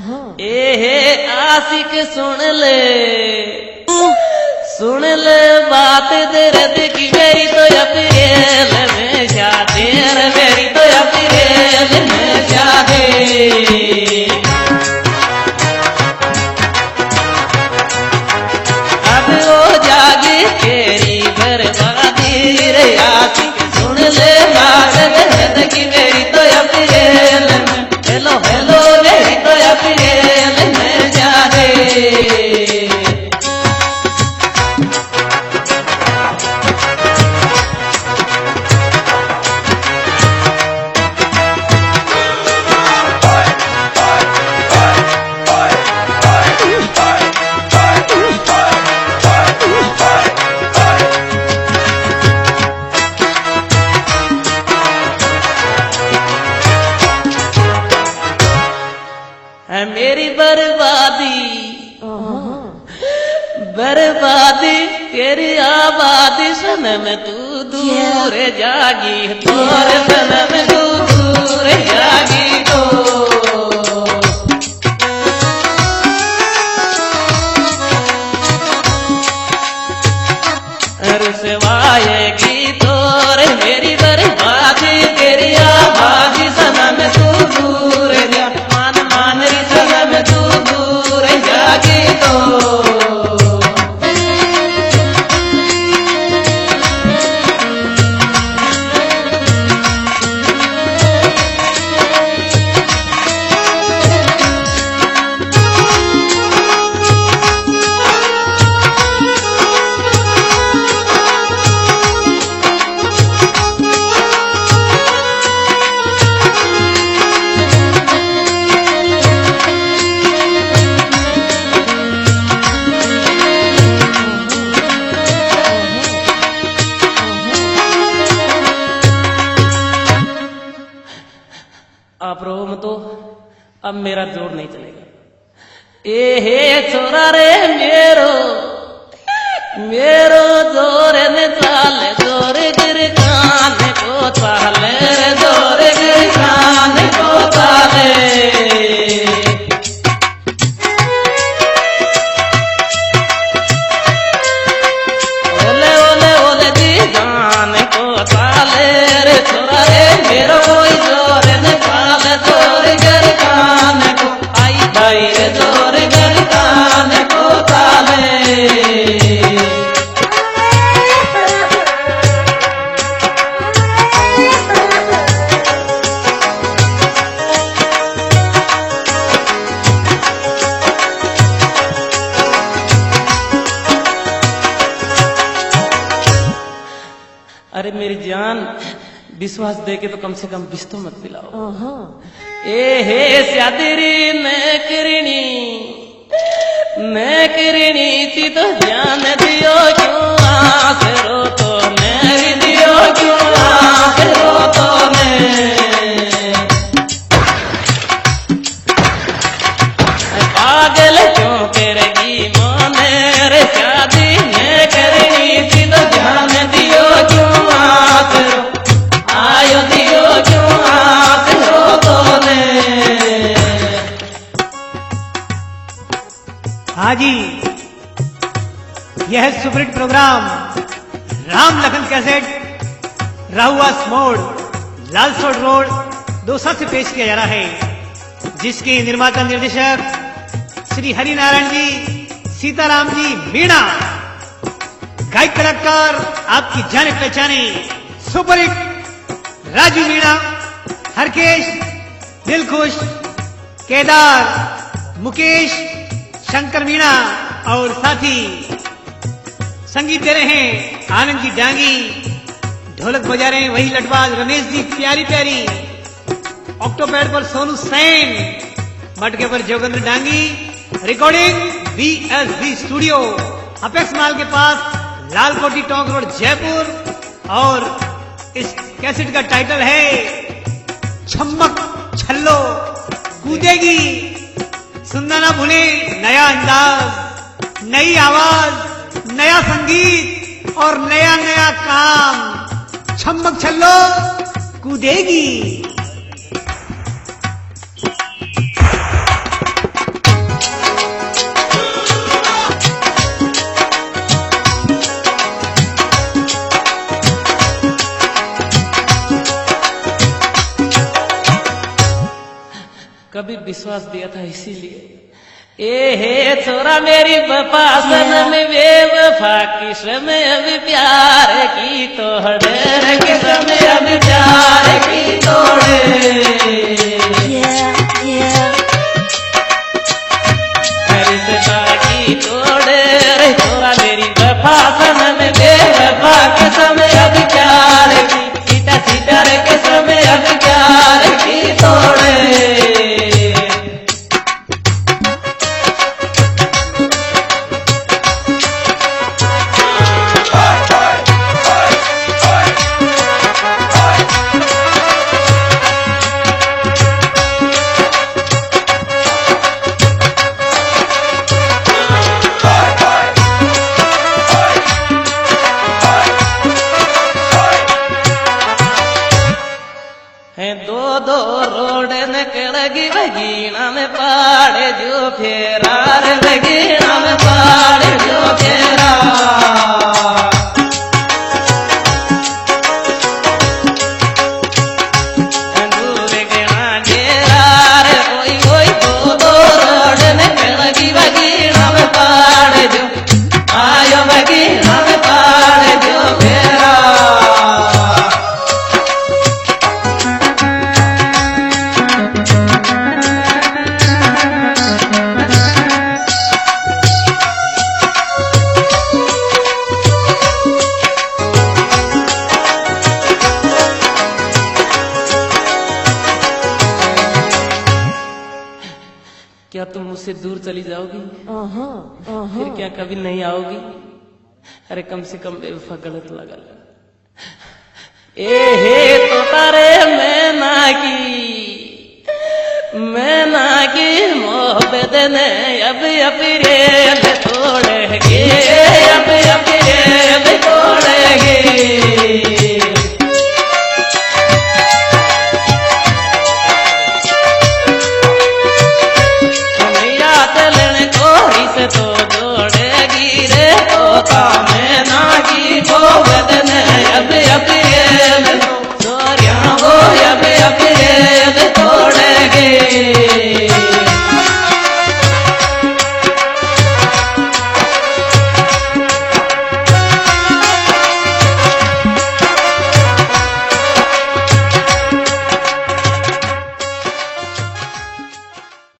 ए आशिक सुन ले बात दर्द की मेरी तो अप्रैल में शादी मेरी तो अप्रैल में शादी अब वो जागी तेरी बर्बादी रे आशिक सुन ले बात दर्द की मेरी तो अप्रैल में हेलो हेलो मेरी तो अप्रैल में शादी मेरी बर्बादी तेरी आबादी सनम तू दूर जागी तोर सनम तू दूर जागी तो रुसवाएगी तोर मेरी बर्बादी तेरी आबादी सनम तू दूर जा मान री सनम तू दूर जागी तो आप रो मत तो अब मेरा जोर नहीं चलेगा ए हे छोरा रे मेरो जोर ने चाले जोर गिर कान को चाले रे जोर गिर कान को चाले ओले ओले ओले जी जान को चाले रे छोरा रे मेरो कोई जोर ने जोर गर कान को आई भाई रे जोर गर कान को ताले अरे मेरी जान विश्वास दे के तो कम से कम बिस्तो मत पिलाओ ए हे स्यादिरी मैं किरणी थी तो ध्यान दियो क्यों आस रो तो मेरी दियो क्यों आस रो तो पागल क्यों करेगी मोने रे शादी मैं करनी थी तो ध्यान दियो क्यों आस रो आयो दियो क्यों आस रो तो हाँ जी, यह superhit program Ram Lakhan cassette Rahuas मोड़ लालसोट रोड दौसा से पेश किया जा रहा है, जिसके निर्माता निर्देशक श्री हरि नारायण जी, सीताराम जी मीणा। गायक कलाकार आपकी जाने पहचाने सुपरहिट राजू मीणा, हरकेश, दिलखुश, केदार, मुकेश, शंकर मीणा और साथी संगीत दे रहे हैं आनंद जी डांगी, ढोलक बजा रहे हैं वही लटवाल रमेश जी प्यारी प्यारी, ऑक्टोपैड पर सोनू सैन, मटके पर Jogendra Dangi. Recording BSB studio, apex mall के पास, लाल कोठी टोंक रोड जयपुर। और इस कैसेट का टाइटल है छम्मक छल्लो कूदेगी। सुनना ना भूले, नया अंदाज, नई आवाज, नया संगीत और नया नया काम। छम्मक छल्लो कूदेगी। विश्वास दिया था इसीलिए। ए हे छोरा मेरी वफा सनम बेवफा किस्म अभी प्यार की तोड़े किस्म अभी प्यार की तोड़े की तोड़े रे छोरा मेरी वफा सनम बेवफा किस्म अभी प्यार की सीता सीता रे किस्म अभी प्यार की तोड़े। दो रोड निकलगी बगीना में पाड़े जो फेरार बगीना में पाड़े जो फेरा दूर गिना घेरार कोई कोई दो रोड निकलगी बगीना में पाड़े जो आयो बगीना में पाड़े जो फेरा। क्या तुम मुझसे दूर चली जाओगी? फिर क्या कभी नहीं आओगी? अरे कम से कम बेवफा गलत लगा। ए हे तो तारे मैं ना की मोहब्बत ने अब रे तोड़े गे अब